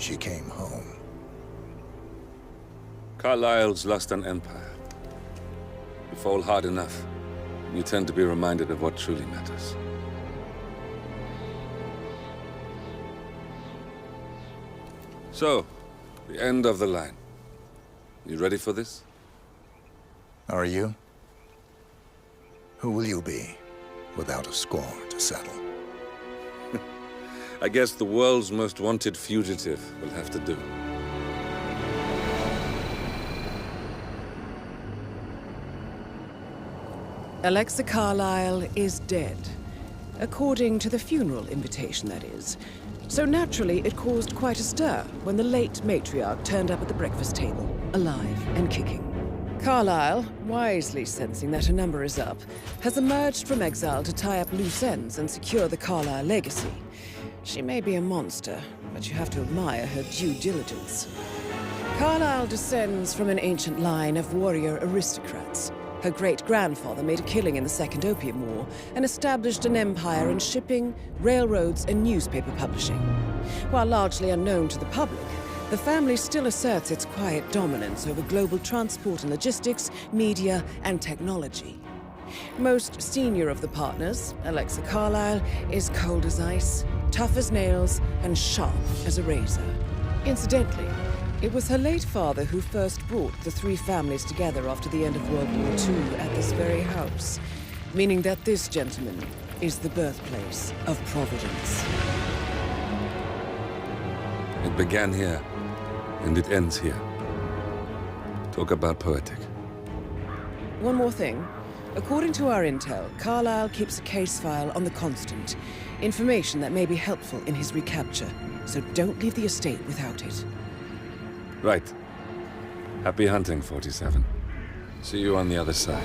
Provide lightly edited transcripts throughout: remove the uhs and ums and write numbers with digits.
she came home. Carlyle's lost an empire. You fall hard enough, and you tend to be reminded of what truly matters. So, the end of the line. You ready for this? Are you? Who will you be, without a score to settle? I guess the world's most wanted fugitive will have to do. Alexa Carlyle is dead. According to the funeral invitation, that is. So naturally, it caused quite a stir when the late matriarch turned up at the breakfast table, alive and kicking. Carlyle, wisely sensing that her number is up, has emerged from exile to tie up loose ends and secure the Carlyle legacy. She may be a monster, but you have to admire her due diligence. Carlyle descends from an ancient line of warrior aristocrats. Her great-grandfather made a killing in the Second Opium War and established an empire in shipping, railroads, and newspaper publishing. While largely unknown to the public, the family still asserts its quiet dominance over global transport and logistics, media, and technology. Most senior of the partners, Alexa Carlyle, is cold as ice, tough as nails, and sharp as a razor. Incidentally, it was her late father who first brought the three families together after the end of World War II at this very house, meaning that this gentleman is the birthplace of Providence. It began here, and it ends here. Talk about poetic. One more thing. According to our intel, Carlyle keeps a case file on the Constant. Information that may be helpful in his recapture, so don't leave the estate without it. Right. Happy hunting, 47. See you on the other side.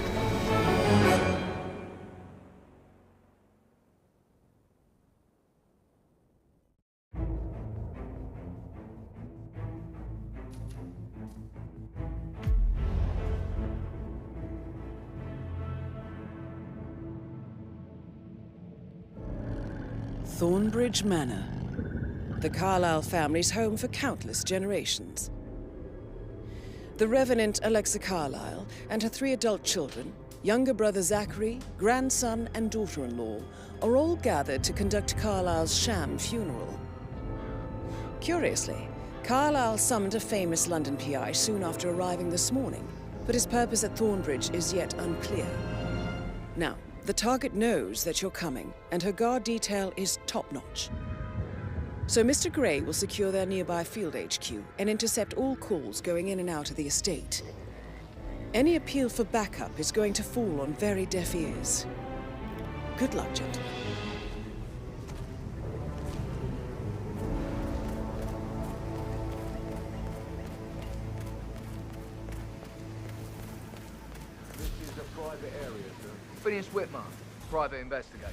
Thornbridge Manor. The Carlyle family's home for countless generations. The Revenant Alexa Carlyle and her 3 adult children, younger brother Zachary, grandson, and daughter-in-law, are all gathered to conduct Carlyle's sham funeral. Curiously, Carlyle summoned a famous London PI soon after arriving this morning, but his purpose at Thornbridge is yet unclear. Now, the target knows that you're coming, and her guard detail is top-notch. So Mr. Gray will secure their nearby field HQ and intercept all calls going in and out of the estate. Any appeal for backup is going to fall on very deaf ears. Good luck, gentlemen. This is a private area, sir. Phineas Whitmer, private investigator.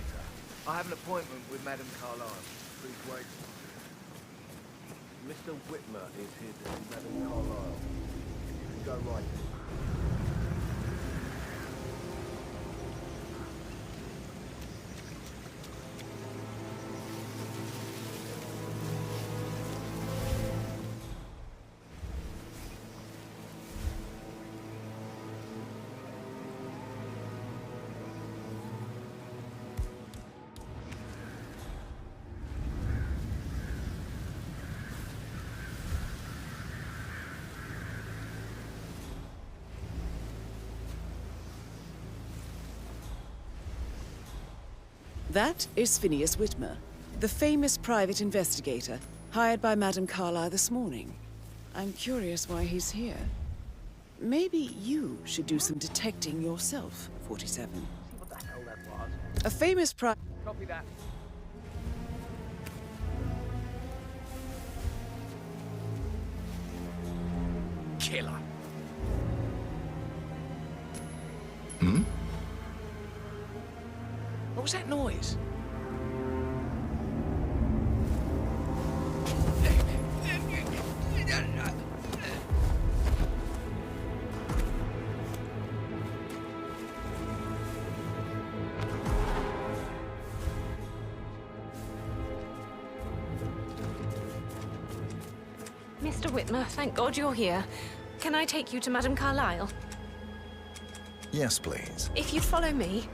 I have an appointment with Madame Carlyle. Please wait. Mr. Whitmer is here to see Madame Kарлyle. You can go right in. That is Phineas Whitmer, the famous private investigator hired by Madame Carlyle this morning. I'm curious why he's here. Maybe you should do some detecting yourself, 47. See what the hell that was. A famous Copy that. Killer. What was that noise? Mr. Whitmer, thank God you're here. Can I take you to Madame Carlyle? Yes, please. If you'd follow me.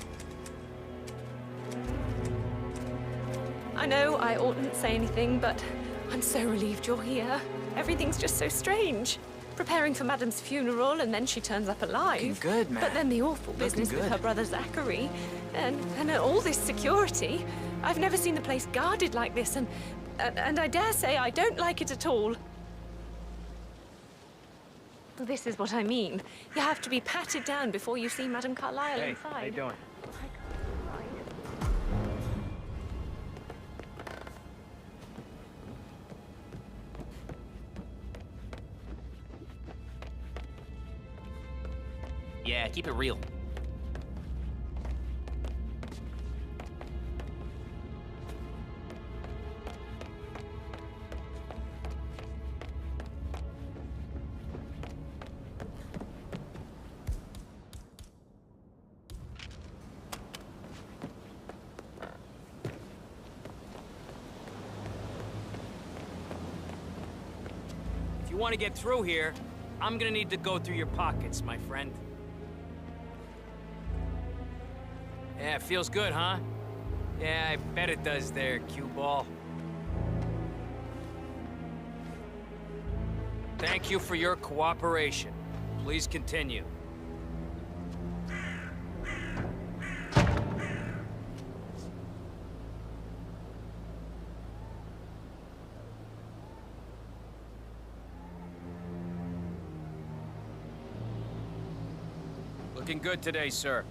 I know I oughtn't say anything, but I'm so relieved you're here. Everything's just so strange. Preparing for Madame's funeral, and then she turns up alive. Looking good, man. But then the awful business with her brother Zachary, and all this security. I've never seen the place guarded like this, and I dare say I don't like it at all. This is what I mean. You have to be patted down before you see Madame Carlyle inside. How you doing? Yeah, keep it real. If you want to get through here, I'm gonna need to go through your pockets, my friend. Yeah, it feels good, huh? Yeah, I bet it does there, cue ball. Thank you for your cooperation. Please continue. Looking good today, sir.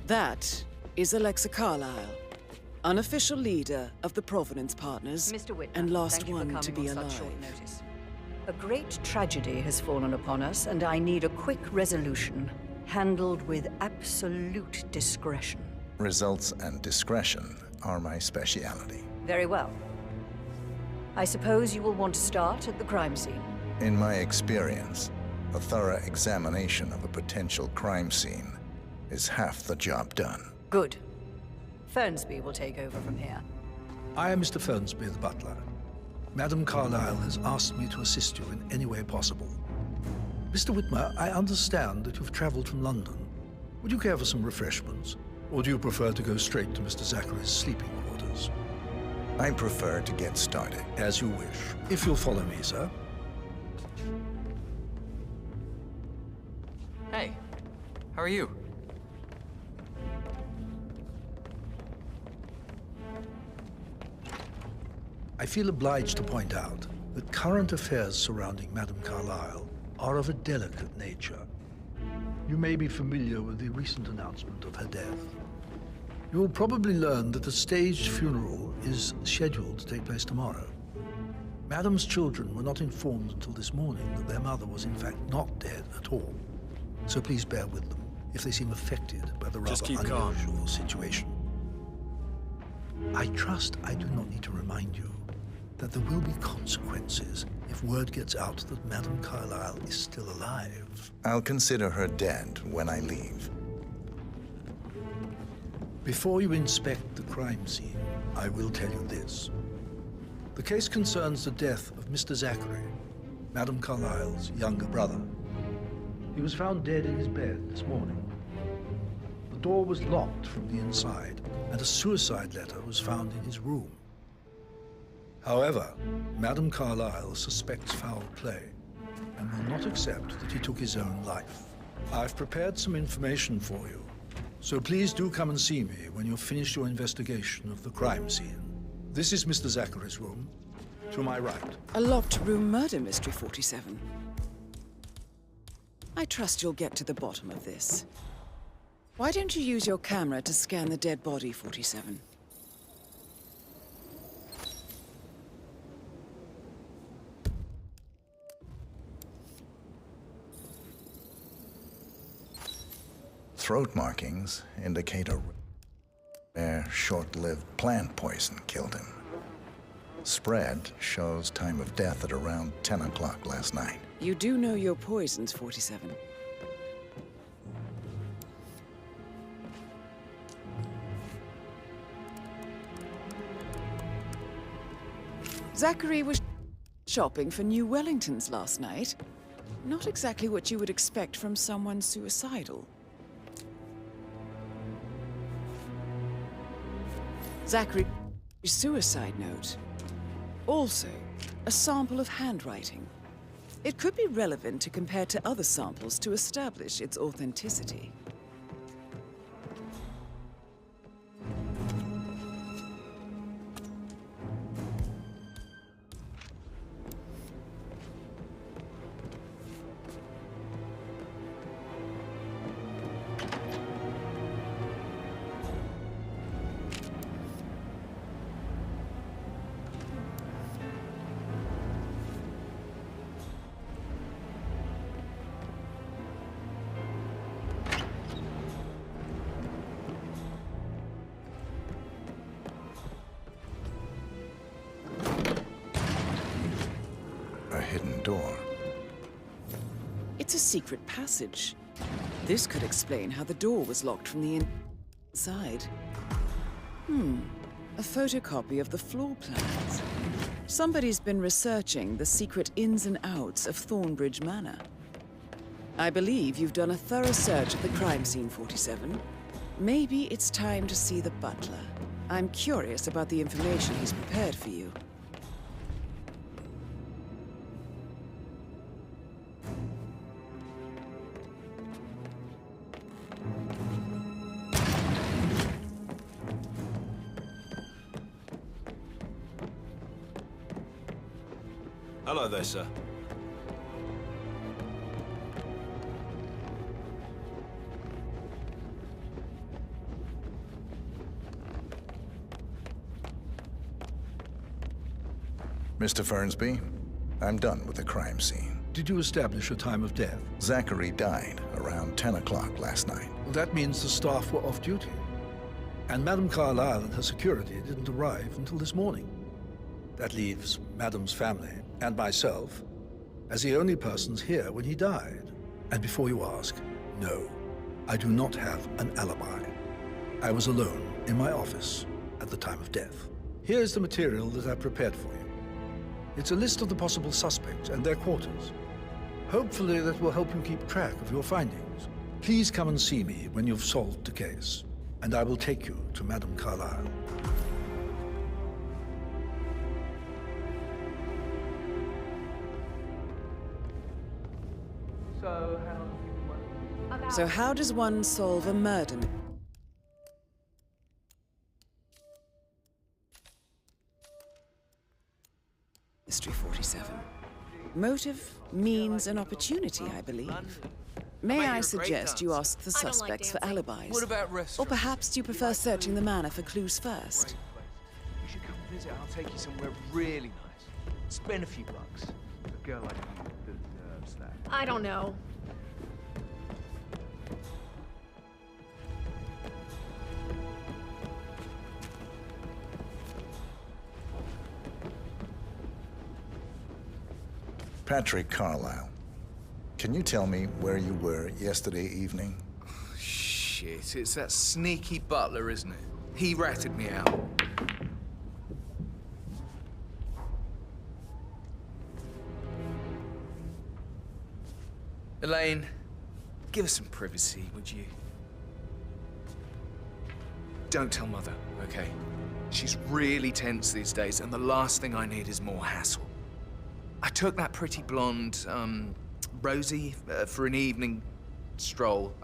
That is Alexa Carlyle, unofficial leader of the Provenance Partners, Mr. Whitman, and last thank you for one to coming be on alive. such short notice. A great tragedy has fallen upon us, and I need a quick resolution, handled with absolute discretion. Results and discretion are my speciality. Very well. I suppose you will want to start at the crime scene. In my experience, a thorough examination of a potential crime scene is half the job done. Good. Fernsby will take over from here. I am Mr. Fernsby, the butler. Madame Carlyle has asked me to assist you in any way possible. Mr. Whitmer, I understand that you've traveled from London. Would you care for some refreshments? Or do you prefer to go straight to Mr. Zachary's sleeping quarters? I prefer to get started. As you wish. If you'll follow me, sir. Hey, how are you? I feel obliged to point out that current affairs surrounding Madame Carlyle are of a delicate nature. You may be familiar with the recent announcement of her death. You will probably learn that a staged funeral is scheduled to take place tomorrow. Madame's children were not informed until this morning that their mother was in fact not dead at all. So please bear with them if they seem affected by the rather unusual situation. I trust I do not need to remind you that there will be consequences if word gets out that Madame Carlyle is still alive. I'll consider her dead when I leave. Before you inspect the crime scene, I will tell you this. The case concerns the death of Mr. Zachary, Madame Carlyle's younger brother. He was found dead in his bed this morning. The door was locked from the inside, and a suicide letter was found in his room. However, Madame Carlyle suspects foul play and will not accept that he took his own life. I've prepared some information for you, so please do come and see me when you've finished your investigation of the crime scene. This is Mr. Zachary's room, to my right. A locked room murder mystery, 47. I trust you'll get to the bottom of this. Why don't you use your camera to scan the dead body, 47? throat markings indicate a rare, short-lived plant poison killed him. Spread shows time of death at around 10 o'clock last night. You do know your poisons, 47. Zachary was shopping for new Wellingtons last night. Not exactly what you would expect from someone suicidal. Zachary's suicide note. Also, a sample of handwriting. It could be relevant to compare to other samples to establish its authenticity. A hidden door. It's a secret passage. This could explain how the door was locked from the inside. A photocopy of the floor plans. Somebody's been researching the secret ins and outs of Thornbridge Manor. I believe you've done a thorough search of the crime scene, 47. Maybe it's time to see the butler. I'm curious about the information he's prepared for you. Hello there, sir. Mr. Fernsby, I'm done with the crime scene. Did you establish a time of death? Zachary died around 10 o'clock last night. Well, that means the staff were off duty. And Madame Carlyle and her security didn't arrive until this morning. That leaves Madame's family and myself as the only persons here when he died. And before you ask, no, I do not have an alibi. I was alone in my office at the time of death. Here's the material that I prepared for you. It's a list of the possible suspects and their quarters. Hopefully that will help you keep track of your findings. Please come and see me when you've solved the case, and I will take you to Madame Carlyle. So how does one solve a murder? Mystery 47. Motive, means, and opportunity, I believe. May I suggest you ask the suspects for alibis? What about Or restaurants? perhaps do you prefer searching the manor for clues first? You should come visit. I'll take you somewhere really nice. Spend a few bucks. A girl like you deserves that. I don't know. Patrick Carlyle, can you tell me where you were yesterday evening? Shit, it's that sneaky butler, isn't it? He ratted me out. Elaine, give us some privacy, would you? Don't tell Mother, okay? She's really tense these days, and the last thing I need is more hassle. I took that pretty blonde, Rosie, for an evening stroll.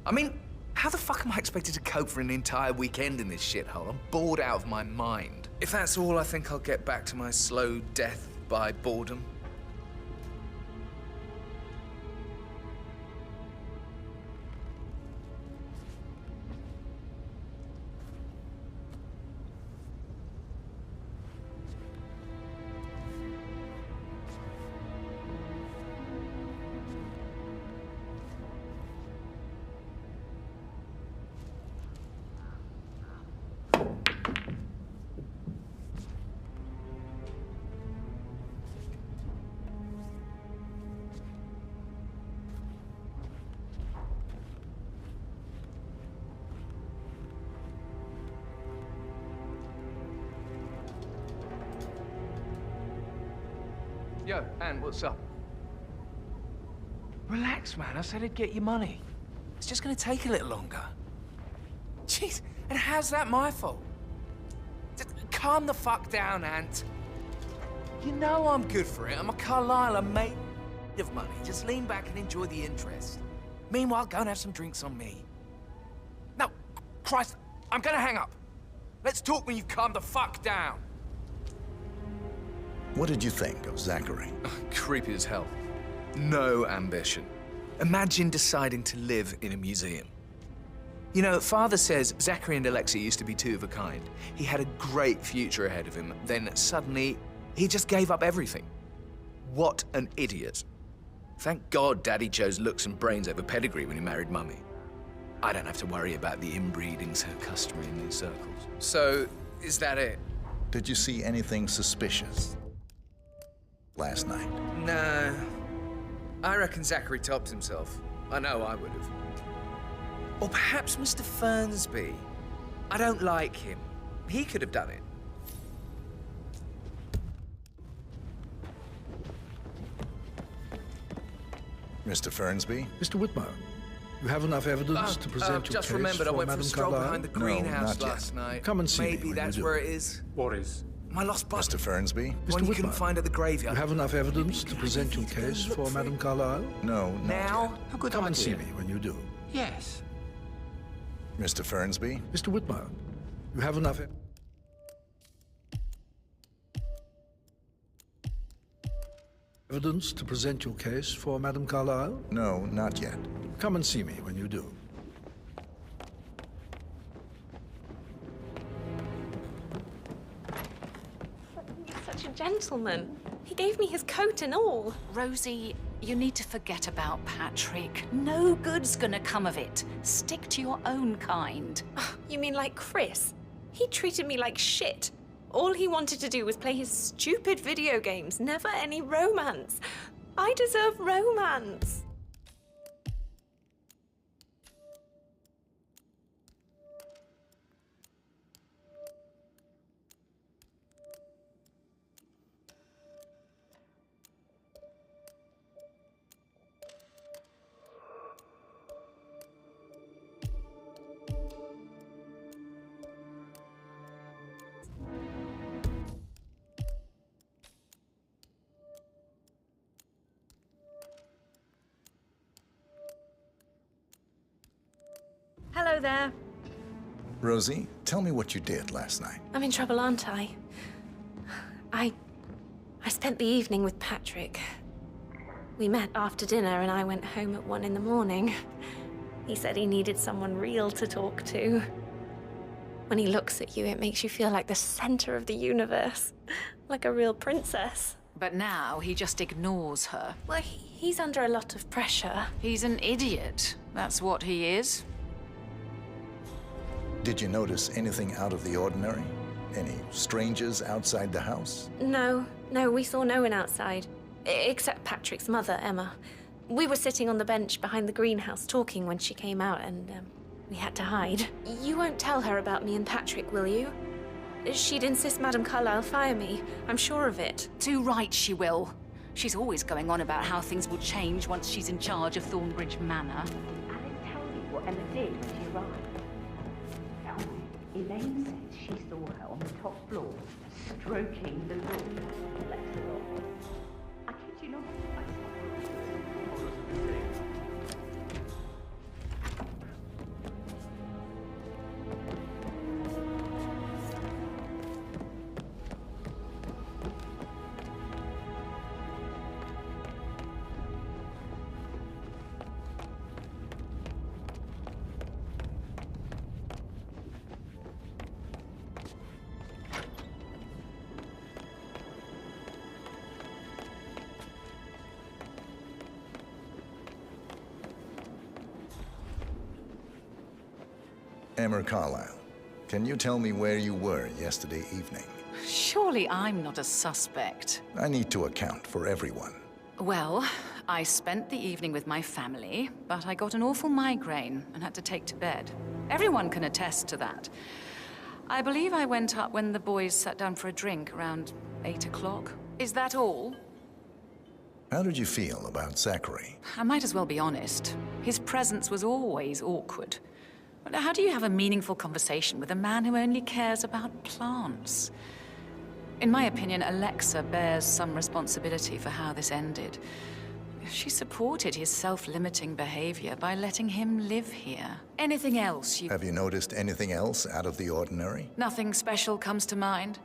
I mean, how the fuck am I expected to cope for an entire weekend in this shithole? I'm bored out of my mind. If that's all, I think I'll get back to my slow death by boredom. Yo, Anne, what's up? Relax, man. I said I'd get you money. It's just gonna take a little longer. Jeez, and how's that my fault? Calm the fuck down, Ant. You know I'm good for it. I'm a Carlisle. I'm made of money. Just lean back and enjoy the interest. Meanwhile, go and have some drinks on me. No, Christ, I'm gonna hang up. Let's talk when you've calmed the fuck down. What did you think of Zachary? Creepy as hell. No ambition. Imagine deciding to live in a museum. You know, Father says Zachary and Alexia used to be two of a kind. He had a great future ahead of him. Then suddenly, he just gave up everything. What an idiot. Thank God Daddy chose looks and brains over pedigree when he married Mummy. I don't have to worry about the inbreeding so customary in these circles. So, is that it? Did you see anything suspicious last night? No. I reckon Zachary topped himself. I know I would have. Or perhaps Mr. Fernsby. I don't like him. He could have done it. Mr. Fernsby? Mr. Whitmer, you have enough evidence to present your just case remembered I for went for a Madame stroll Carlyle? behind the greenhouse not last yet. night. Come and see me Maybe when that's you do. where it is. What is? My lost button. Mr. Fernsby? One Mr. you couldn't Whitmer, find at the graveyard. you have enough evidence to present your case for Madame Carlyle? No, not Now? A good Come and idea. see me when you do. Yes. yet. Mr. Fernsby? Mr. Whitmer, you have enough evidence to present your case for Madame Carlyle? No, not yet. Come and see me when you do. He's such a gentleman. He gave me his coat and all. Rosie, you need to forget about Patrick. No good's gonna come of it. Stick to your own kind. You mean like Chris? He treated me like shit. All he wanted to do was play his stupid video games, never any romance. I deserve romance. Hello there. Rosie, tell me what you did last night. I'm in trouble, aren't I? I spent the evening with Patrick. We met after dinner and I went home at 1 in the morning. He said he needed someone real to talk to. When he looks at you, it makes you feel like the center of the universe. Like a real princess. But now he just ignores her. Well, he's under a lot of pressure. He's an idiot. That's what he is. Did you notice anything out of the ordinary? Any strangers outside the house? No, we saw no one outside. Except Patrick's mother, Emma. We were sitting on the bench behind the greenhouse talking when she came out and we had to hide. You won't tell her about me and Patrick, will you? She'd insist Madame Carlyle fire me. I'm sure of it. Too right she will. She's always going on about how things will change once she's in charge of Thornbridge Manor. Alan, tell me what Emma did when she arrived. Elaine says she saw her on the top floor, stroking the lawn. Bless her. I kid you not. Emma Carlyle, can you tell me where you were yesterday evening? Surely I'm not a suspect. I need to account for everyone. Well, I spent the evening with my family, but I got an awful migraine and had to take to bed. Everyone can attest to that. I believe I went up when the boys sat down for a drink around 8 o'clock. Is that all? How did you feel about Zachary? I might as well be honest. His presence was always awkward. How do you have a meaningful conversation with a man who only cares about plants? In my opinion, Alexa bears some responsibility for how this ended. She supported his self-limiting behavior by letting him live here. Anything else you... Have you noticed anything else out of the ordinary? Nothing special comes to mind.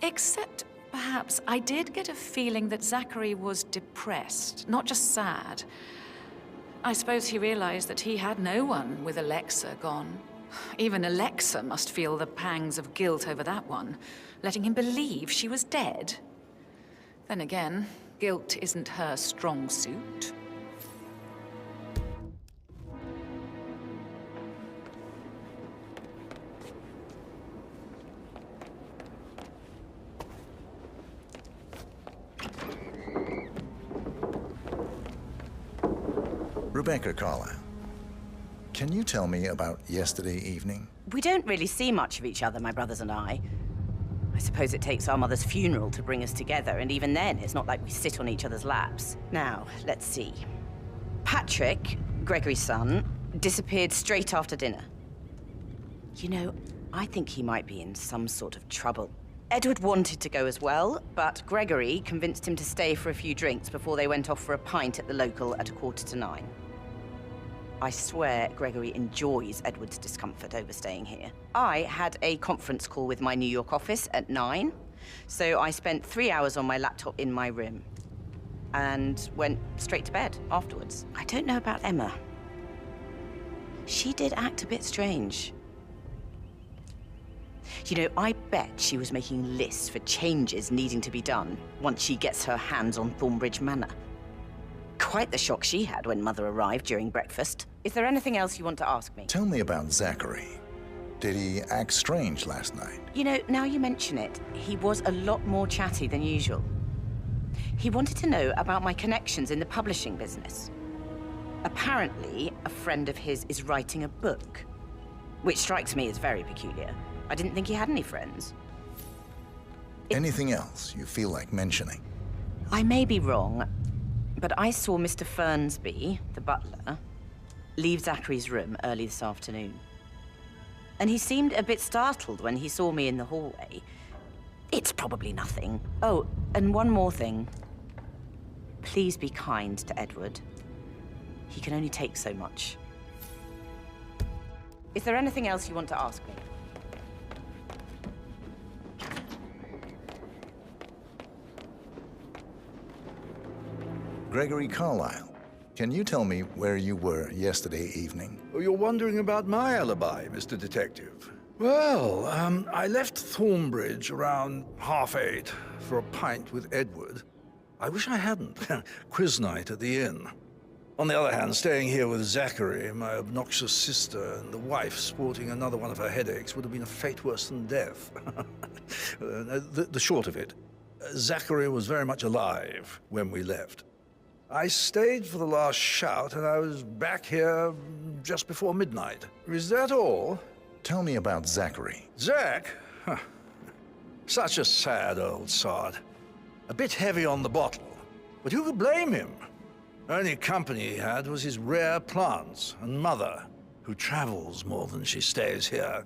Except, perhaps, I did get a feeling that Zachary was depressed, not just sad. I suppose he realized that he had no one with Alexa gone. Even Alexa must feel the pangs of guilt over that one, letting him believe she was dead. Then again, guilt isn't her strong suit. Rebecca Carlyle, can you tell me about yesterday evening? We don't really see much of each other, my brothers and I. I suppose it takes our mother's funeral to bring us together, and even then, it's not like we sit on each other's laps. Now, let's see. Patrick, Gregory's son, disappeared straight after dinner. You know, I think he might be in some sort of trouble. Edward wanted to go as well, but Gregory convinced him to stay for a few drinks before they went off for a pint at the local at 9:15. I swear Gregory enjoys Edward's discomfort over staying here. I had a conference call with my New York office at 9, so I spent 3 hours on my laptop in my room and went straight to bed afterwards. I don't know about Emma. She did act a bit strange. You know, I bet she was making lists for changes needing to be done once she gets her hands on Thornbridge Manor. Quite the shock she had when Mother arrived during breakfast. Is there anything else you want to ask me? Tell me about Zachary. Did he act strange last night? You know, now you mention it, he was a lot more chatty than usual. He wanted to know about my connections in the publishing business. Apparently, a friend of his is writing a book, which strikes me as very peculiar. I didn't think he had any friends. Anything else you feel like mentioning? I may be wrong, but I saw Mr. Fernsby, the butler, leave Zachary's room early this afternoon. And he seemed a bit startled when he saw me in the hallway. It's probably nothing. Oh, and one more thing. Please be kind to Edward. He can only take so much. Is there anything else you want to ask me? Gregory Carlyle, can you tell me where you were yesterday evening? Oh, you're wondering about my alibi, Mr. Detective. Well, I left Thornbridge around 8:30 for a pint with Edward. I wish I hadn't. Quiz night at the inn. On the other hand, staying here with Zachary, my obnoxious sister, and the wife sporting another one of her headaches would have been a fate worse than death. The short of it, Zachary was very much alive when we left. I stayed for the last shout, and I was back here just before midnight. Is that all? Tell me about Zachary. Zach? Huh. Such a sad old sod. A bit heavy on the bottle, but who could blame him? Only company he had was his rare plants and Mother, who travels more than she stays here.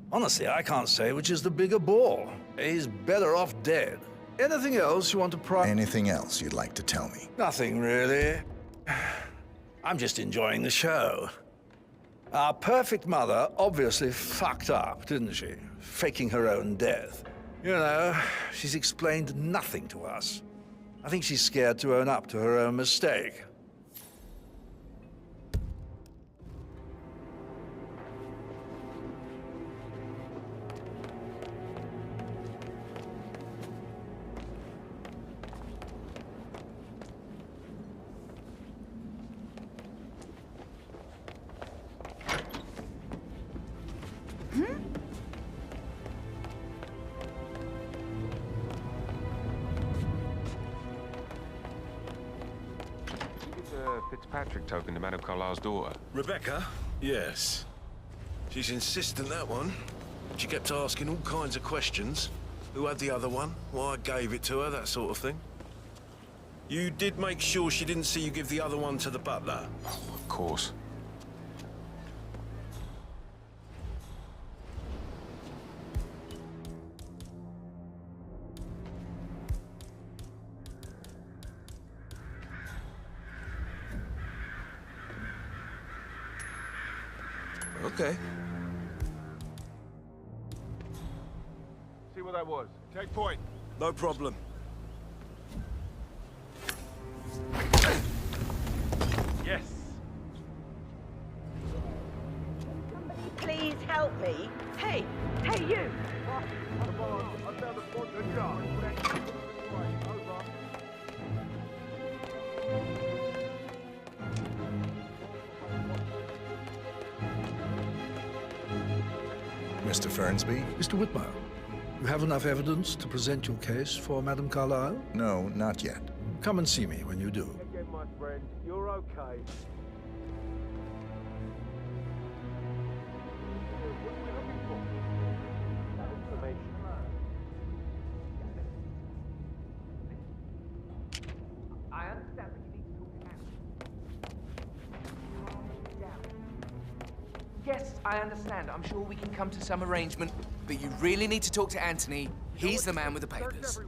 Honestly, I can't say which is the bigger bore. He's better off dead. Anything else you want to Anything else you'd like to tell me? Nothing, really. I'm just enjoying the show. Our perfect mother obviously fucked up, didn't she? Faking her own death. You know, she's explained nothing to us. I think she's scared to own up to her own mistake. Fitzpatrick token to Madame Carlyle's daughter. Rebecca? Yes. She's insistent, that one. She kept asking all kinds of questions. Who had the other one? Why I gave it to her, that sort of thing. You did make sure she didn't see you give the other one to the butler? Oh, of course. Okay. See what that was. Take point. No problem. Yes. Please help me. Hey, hey, you! I found a spot to charge. Over. Mr. Fernsby? Mr. Whitmer, you have enough evidence to present your case for Madame Carlyle? No, not yet. Come and see me when you do. Again, my friend. You're okay. What are we looking for? Information. I understand, but you need to talk to Anne. Yes, I understand. I'm sure we can come to some arrangement, but you really need to talk to Anthony. He's the man with the papers.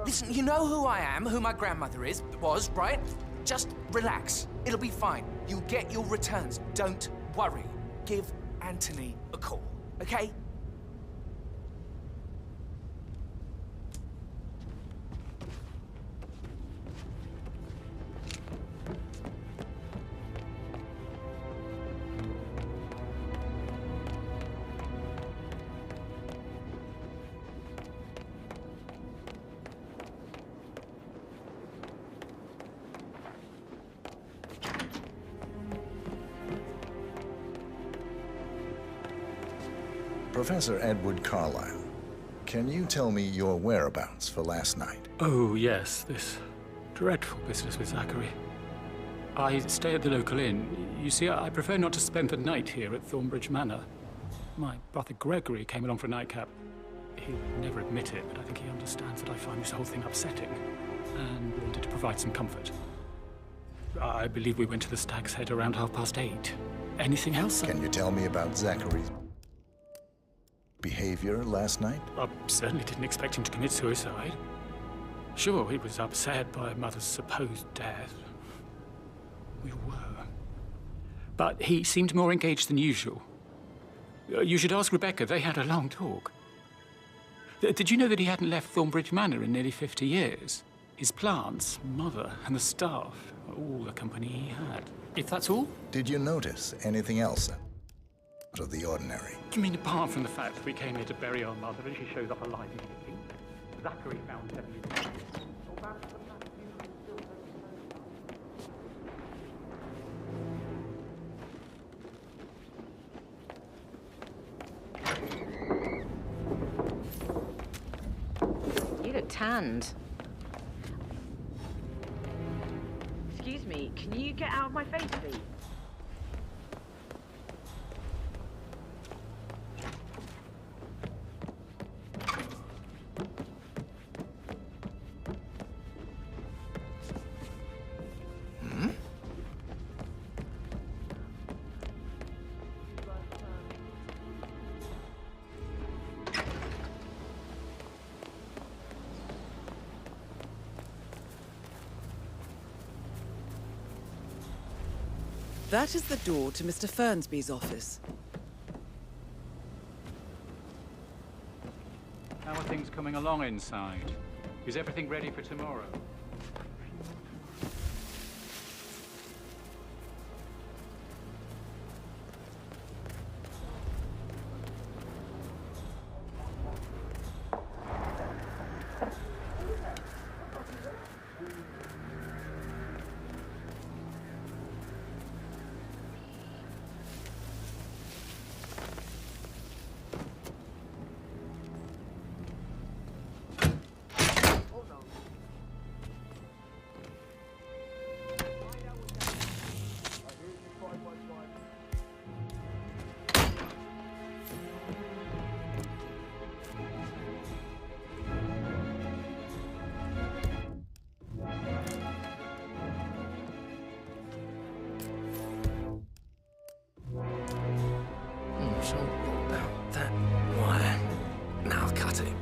Listen, you know who I am, who my grandmother was, right? Just relax. It'll be fine. You'll get your returns. Don't worry. Give Anthony a call, okay? Professor Edward Carlyle, can you tell me your whereabouts for last night? Oh, yes, this dreadful business with Zachary. I stay at the local inn. You see, I prefer not to spend the night here at Thornbridge Manor. My brother Gregory came along for a nightcap. He'll never admit it, but I think he understands that I find this whole thing upsetting and wanted to provide some comfort. I believe we went to the Stag's Head around 8:30. Anything else? Can you tell me about Zachary's behavior last night? I certainly didn't expect him to commit suicide. Sure, he was upset by Mother's supposed death. We were. But he seemed more engaged than usual. You should ask Rebecca. They had a long talk. Did you know that he hadn't left Thornbridge Manor in nearly 50 years? His plants, Mother, and the staff, all the company he had. If that's all? Did you notice anything else out of the ordinary? You mean apart from the fact that we came here to bury our mother and she shows up alive and kicking? Zachary found 7 years. You look tanned. Excuse me, can you get out of my face, please? That is the door to Mr. Fernsby's office. How are things coming along inside? Is everything ready for tomorrow? cutting.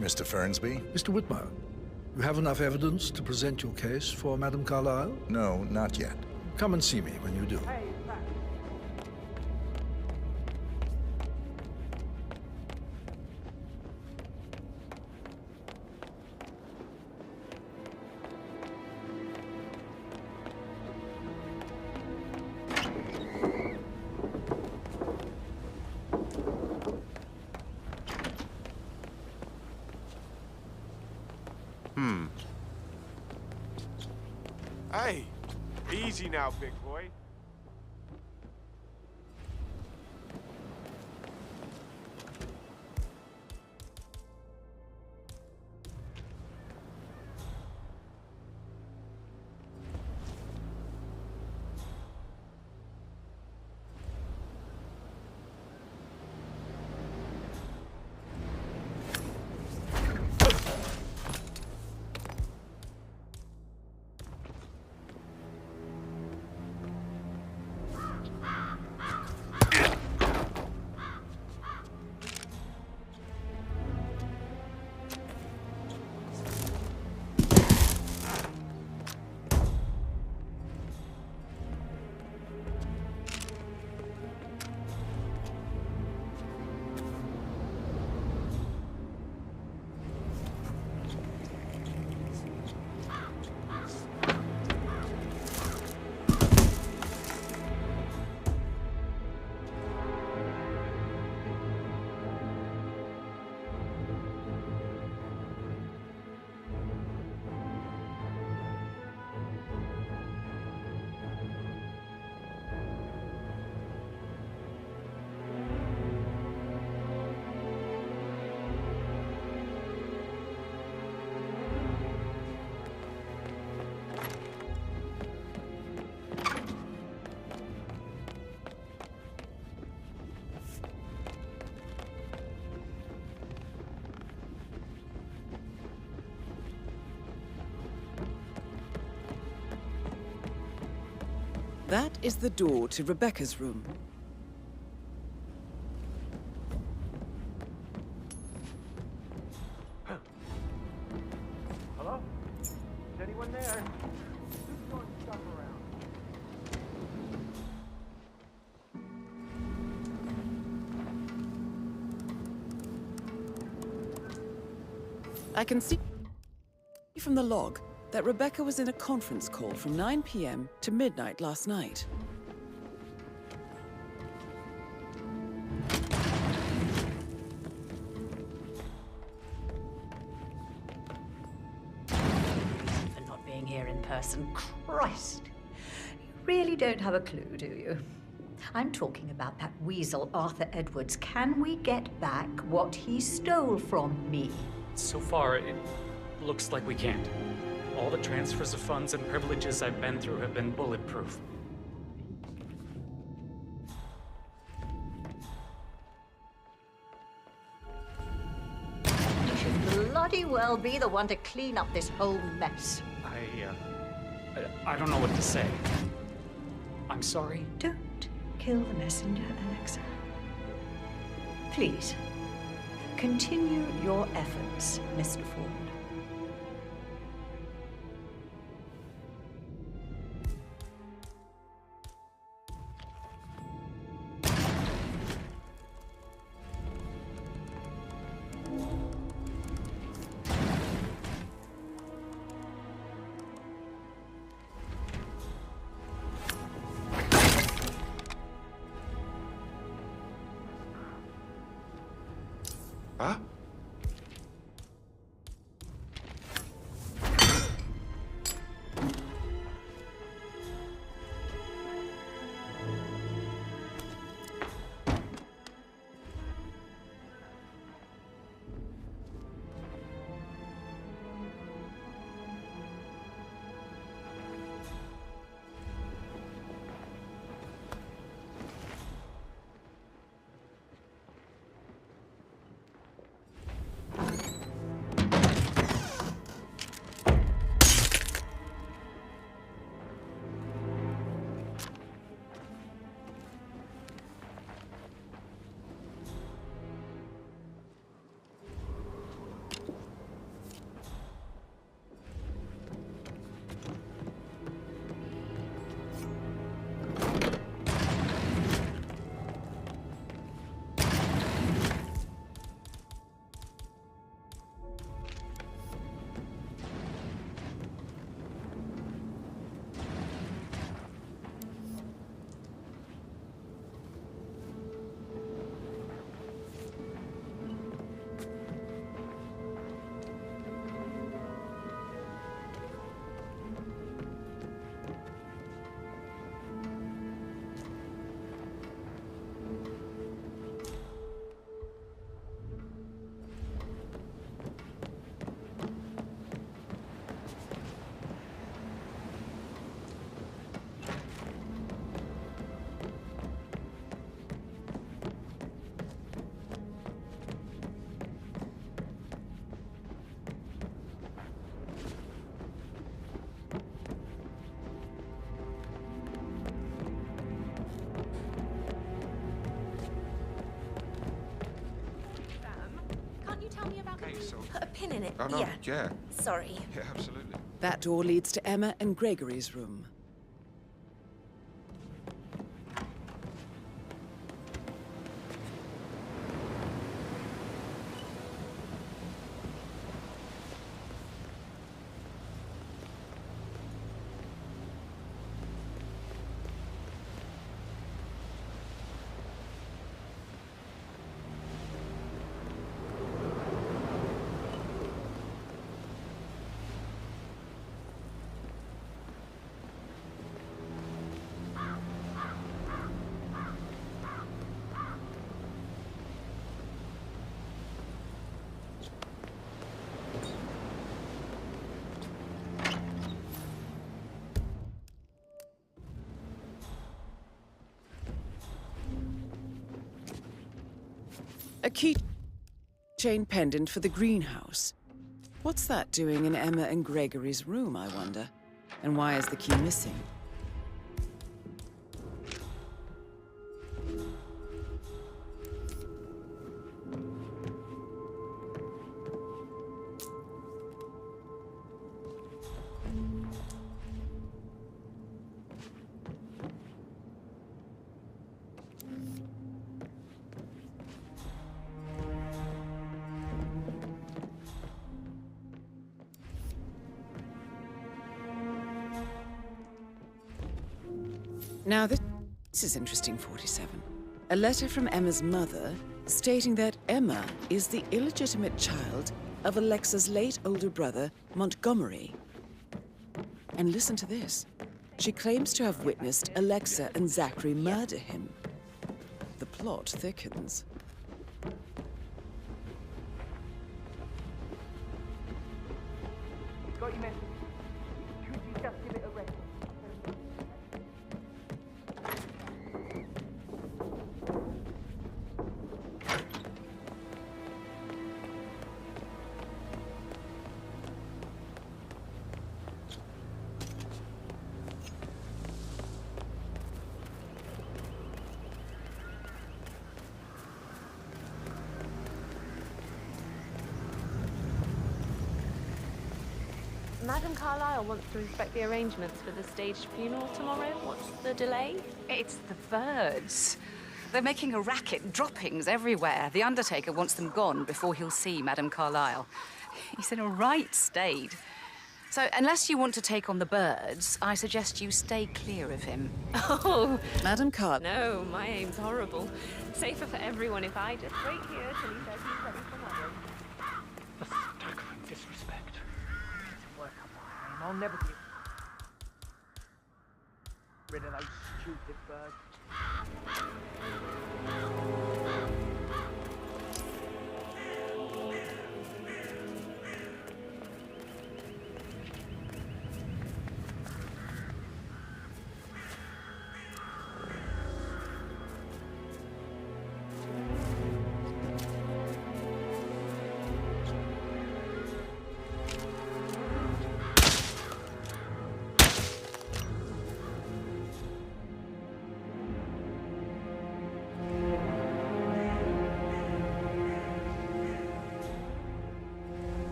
Mr. Fernsby? Mr. Whitmer, you have enough evidence to present your case for Madame Carlyle? No, not yet. Come and see me when you do. Hey, easy now, big boy. That is the door to Rebecca's room. Hello? Is anyone there? Just throwing stuff around. I can see from the log that Rebecca was in a conference call from 9 p.m. to midnight last night. For not being here in person. Christ! You really don't have a clue, do you? I'm talking about that weasel, Arthur Edwards. Can we get back what he stole from me? So far, it looks like we can't. All the transfers of funds and privileges I've been through have been bulletproof. You should bloody well be the one to clean up this whole mess. I don't know what to say. I'm sorry. Don't kill the messenger, Alexa. Please, continue your efforts, Mr. Ford. Huh? Put a pin in it. Oh, no, yeah. Sorry. Yeah, absolutely. That door leads to Emma and Gregory's room. A keychain pendant for the greenhouse. What's that doing in Emma and Gregory's room, I wonder? And why is the key missing? Now this is interesting, 47. A letter from Emma's mother stating that Emma is the illegitimate child of Alexa's late older brother, Montgomery. And listen to this. She claims to have witnessed Alexa and Zachary murder him. The plot thickens. Got your message. Tucci's just give it a rest. Madam Carlyle wants to inspect the arrangements for the staged funeral tomorrow. What's the delay? It's the birds. They're making a racket, droppings everywhere. The Undertaker wants them gone before he'll see Madam Carlyle. He's in a right state. So, unless you want to take on the birds, I suggest you stay clear of him. Oh, Madam No, my aim's horrible. Safer for everyone if I just wait here till he says he's ready for lunch. I'll never get rid of those stupid birds.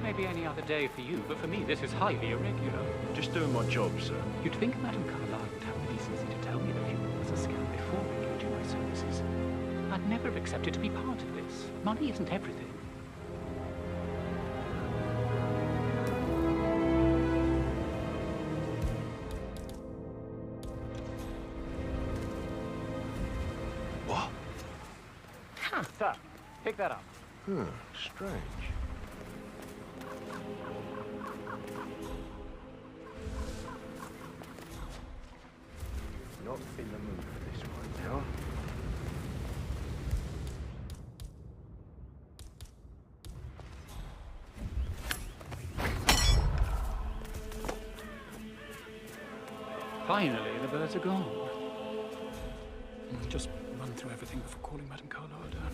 Maybe any other day for you, but for me this is highly irregular. Just doing my job, sir. You'd think Madame Carlyle would have the decency to tell me the funeral was a scam before engaging my services. I'd never have accepted to be part of this. Money isn't everything. What? Sir, pick that up. Strange. Not in the mood for this right now. Finally, the birds are gone. Just run through everything before calling Madame Carlyle down.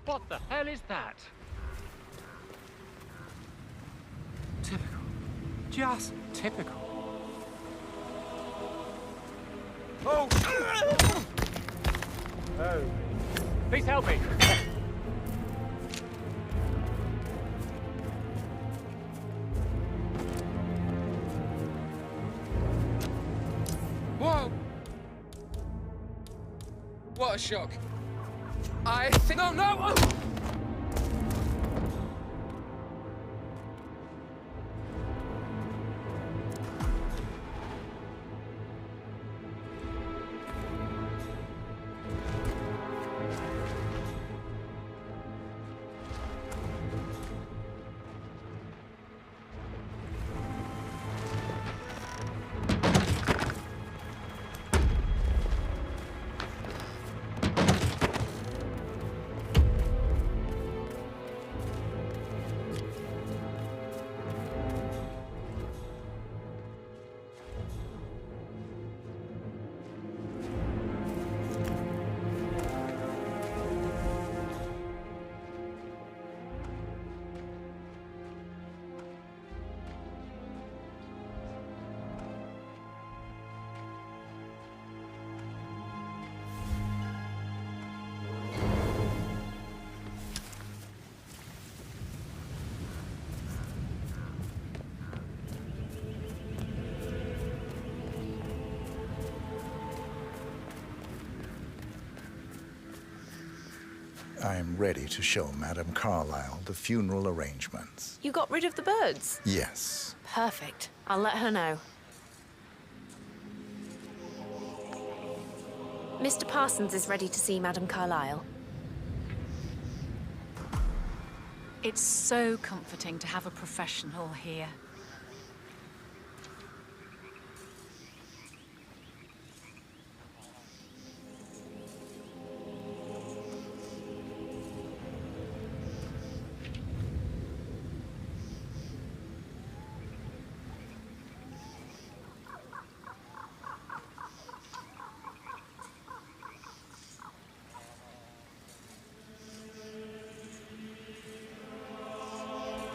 What the hell is that? Typical. Just typical. Oh! Oh. Please help me. Whoa! What a shock. I think... Oh, no! Oh! I am ready to show Madame Carlyle the funeral arrangements. You got rid of the birds? Yes. Perfect. I'll let her know. Mr. Parsons is ready to see Madame Carlyle. It's so comforting to have a professional here.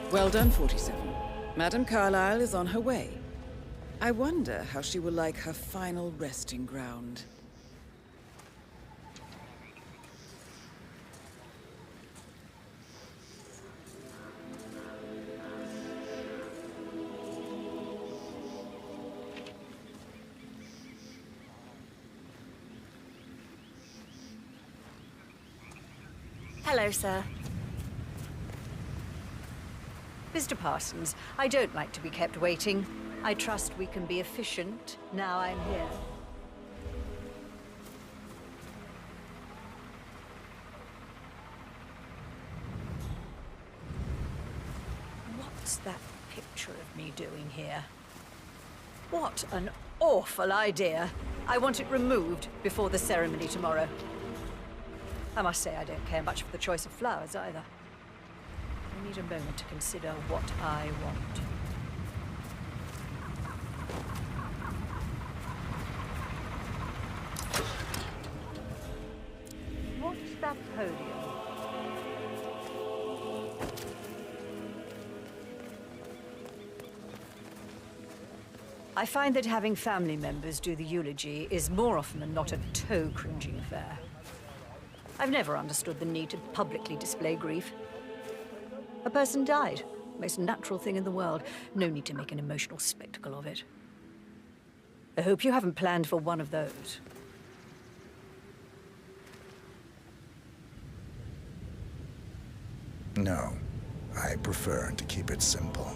Well done, 47. Madame Carlyle is on her way. I wonder how she will like her final resting ground. Hello, sir. Mr. Parsons, I don't like to be kept waiting. I trust we can be efficient now I'm here. What's that picture of me doing here? What an awful idea. I want it removed before the ceremony tomorrow. I must say I don't care much for the choice of flowers either. I need a moment to consider what I want. What's that podium? I find that having family members do the eulogy is more often than not a toe-cringing affair. I've never understood the need to publicly display grief. A person died. Most natural thing in the world. No need to make an emotional spectacle of it. I hope you haven't planned for one of those. No. I prefer to keep it simple.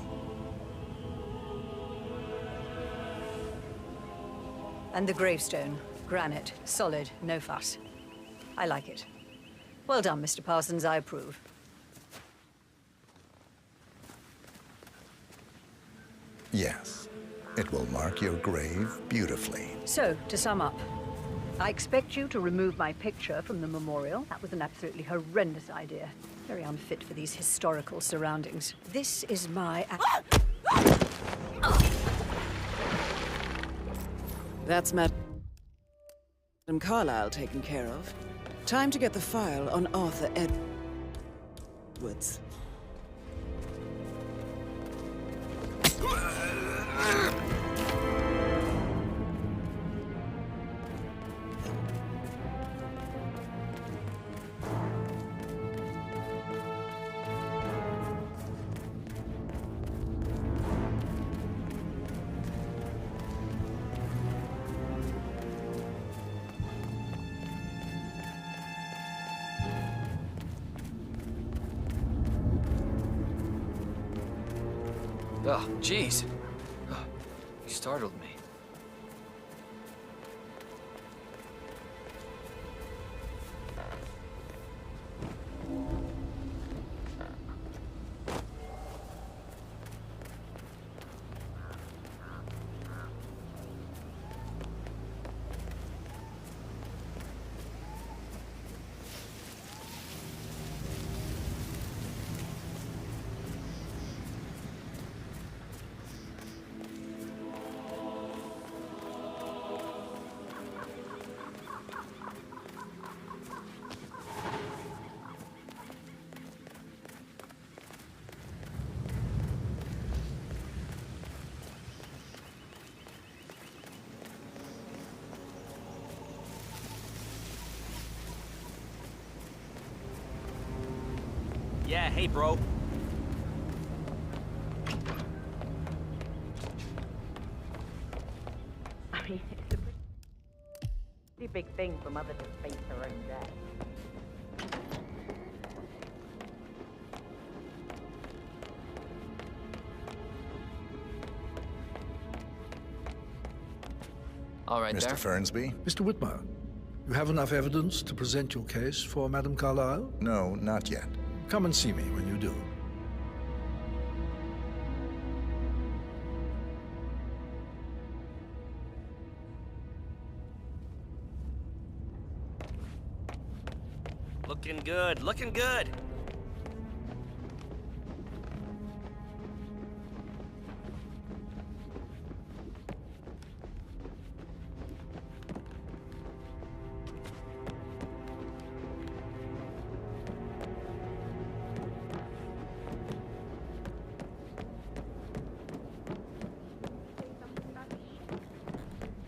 And the gravestone. Granite. Solid. No fuss. I like it. Well done, Mr. Parsons. I approve. Yes. It will mark your grave beautifully. So, to sum up, I expect you to remove my picture from the memorial. That was an absolutely horrendous idea. Very unfit for these historical surroundings. This is my... That's Madame Carlyle taken care of. Time to get the file on Arthur Edwards. Oh, jeez. Oh, you startled me. Yeah, hey, bro. I mean, it's a pretty big thing for Mother to face her own death. All right, Mr. there. Fernsby? Mr. Whitmer, you have enough evidence to present your case for Madame Carlyle? No, not yet. Come and see me when you do. Looking good, looking good.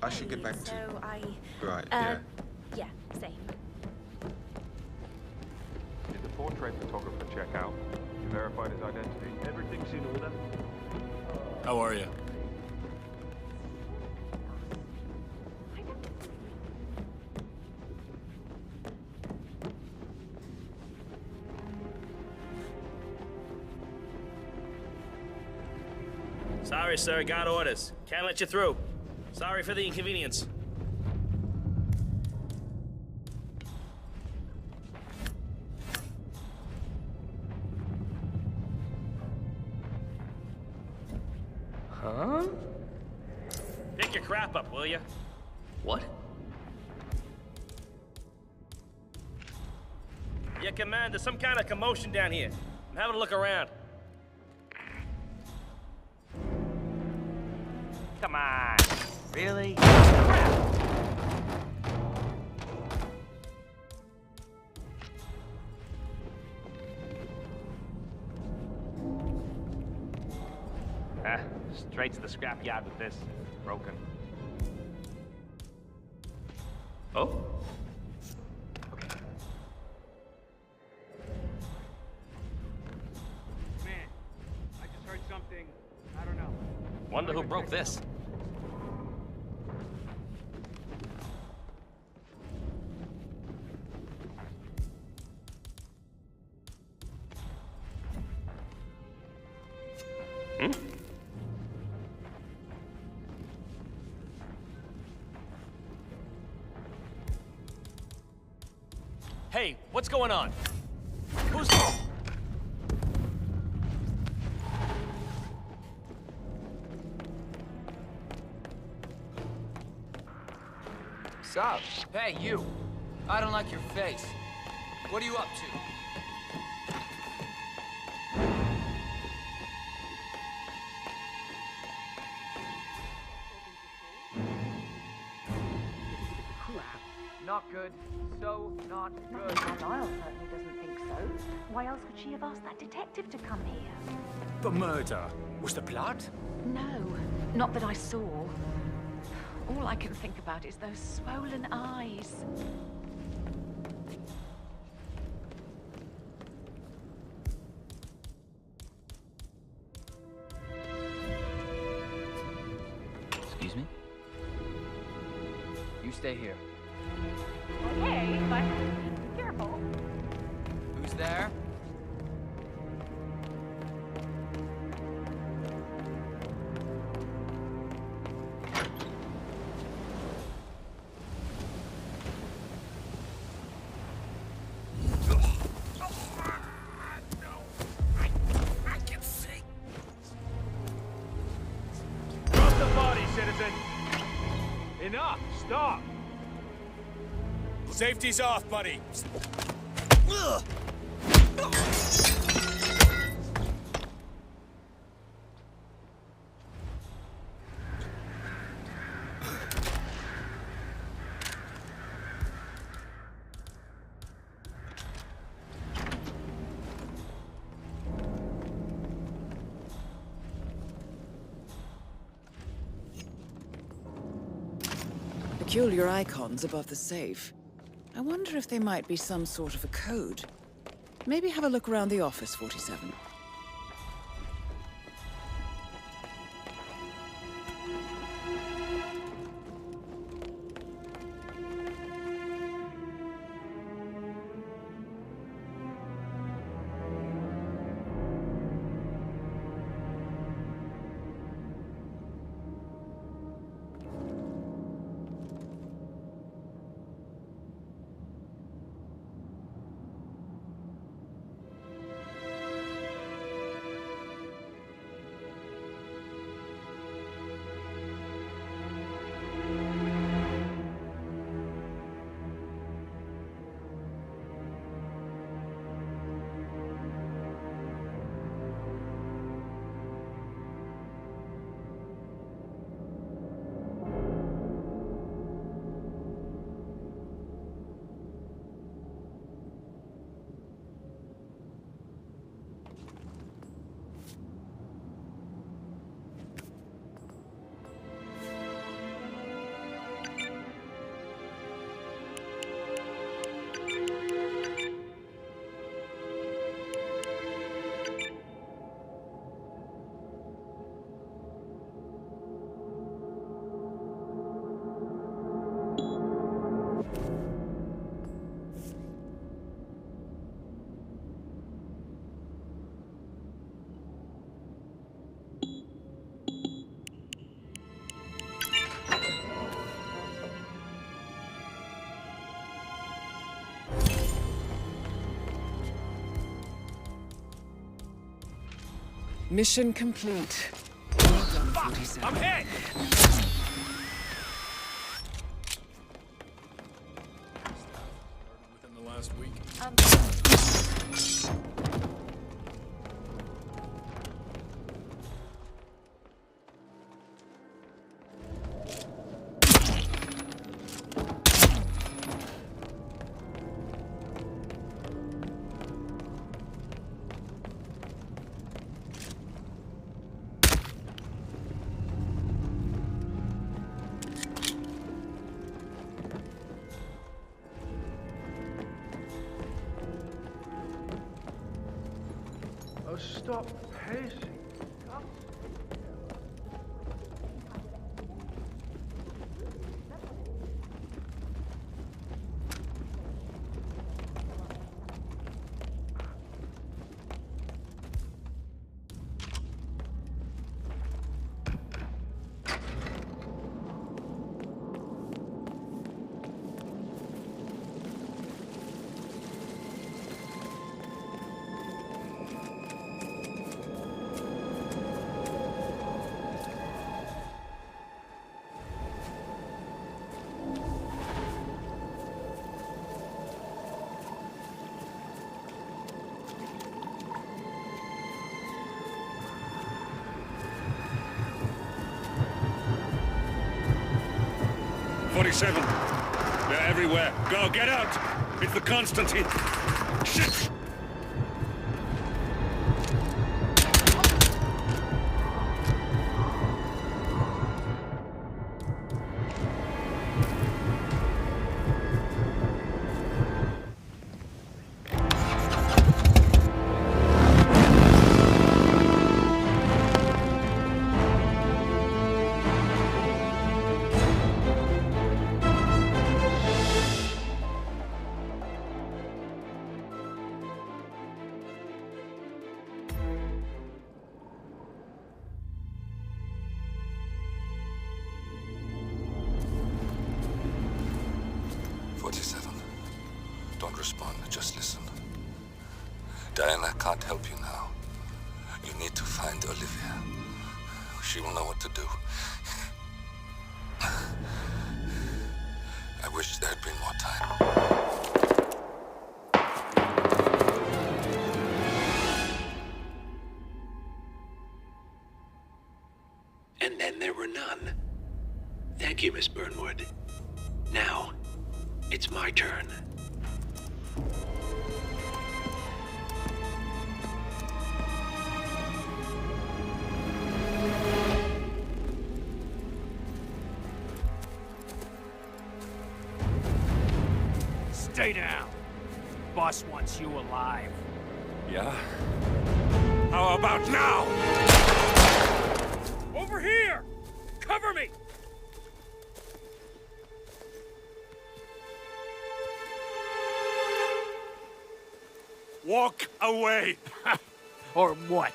I should get back to... So Right, yeah. Yeah, same. Did the portrait photographer check out? You verified his identity? Everything's in order. How are you? Sorry, sir. Got orders. Can't let you through. Sorry for the inconvenience. Huh? Pick your crap up, will you? What? Yeah, Command, there's some kind of commotion down here. I'm having a look around. Come on. Really? Straight to the scrapyard with this. Broken. Oh? Man, I just heard something. I don't know. Wonder who broke this. Hey, what's going on? Who's... Sup? Hey, you. I don't like your face. What are you up to? Not good. So not good. Kyle certainly doesn't think so. Why else would she have asked that detective to come here? The murder was the blood? No, not that I saw. All I can think about is those swollen eyes. Excuse me? You stay here. Okay, but be careful. Who's there? Drop the body, citizen. Enough. Stop. Safety's off, buddy. Peculiar icons above the safe. I wonder if they might be some sort of a code. Maybe have a look around the office, 47. Mission complete. Well done, 47. I'm hit! Within the last week. Oh, stop pacing. They're everywhere. Go, get out! It's the Constantine. Shit! Don't respond, just listen. Diana can't help you now. You need to find Olivia. She will know what to do. I wish there had been more time. And then there were none. Thank you, Miss Burnwood. Now, it's my turn. Stay down. Boss wants you alive. Yeah? How about now? Over here! Cover me! Walk away! Or what?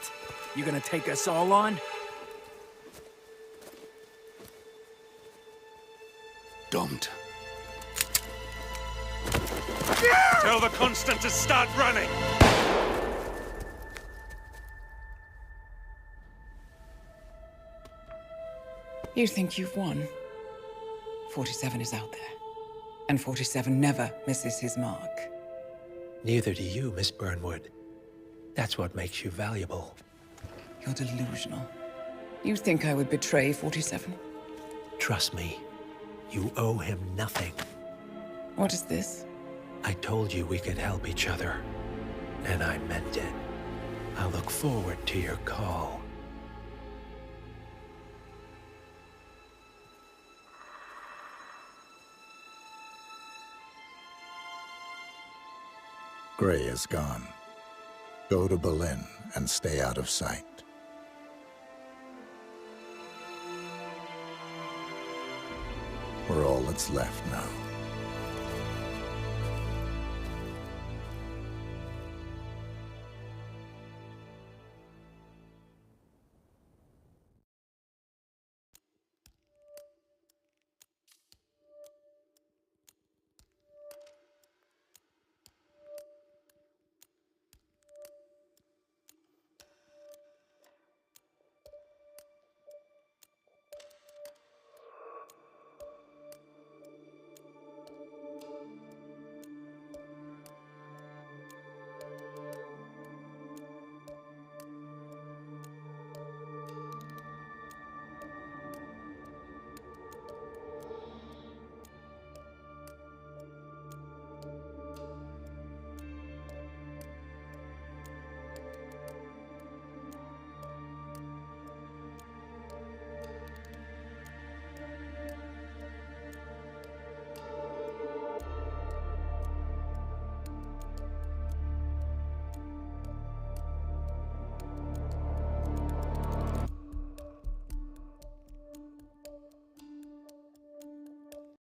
You gonna take us all on? Don't. Tell the Constant to start running! You think you've won? 47 is out there. And 47 never misses his mark. Neither do you, Miss Burnwood. That's what makes you valuable. You're delusional. You think I would betray 47? Trust me, you owe him nothing. What is this? I told you we could help each other, and I meant it. I look forward to your call. Gray is gone. Go to Berlin and stay out of sight. We're all that's left now.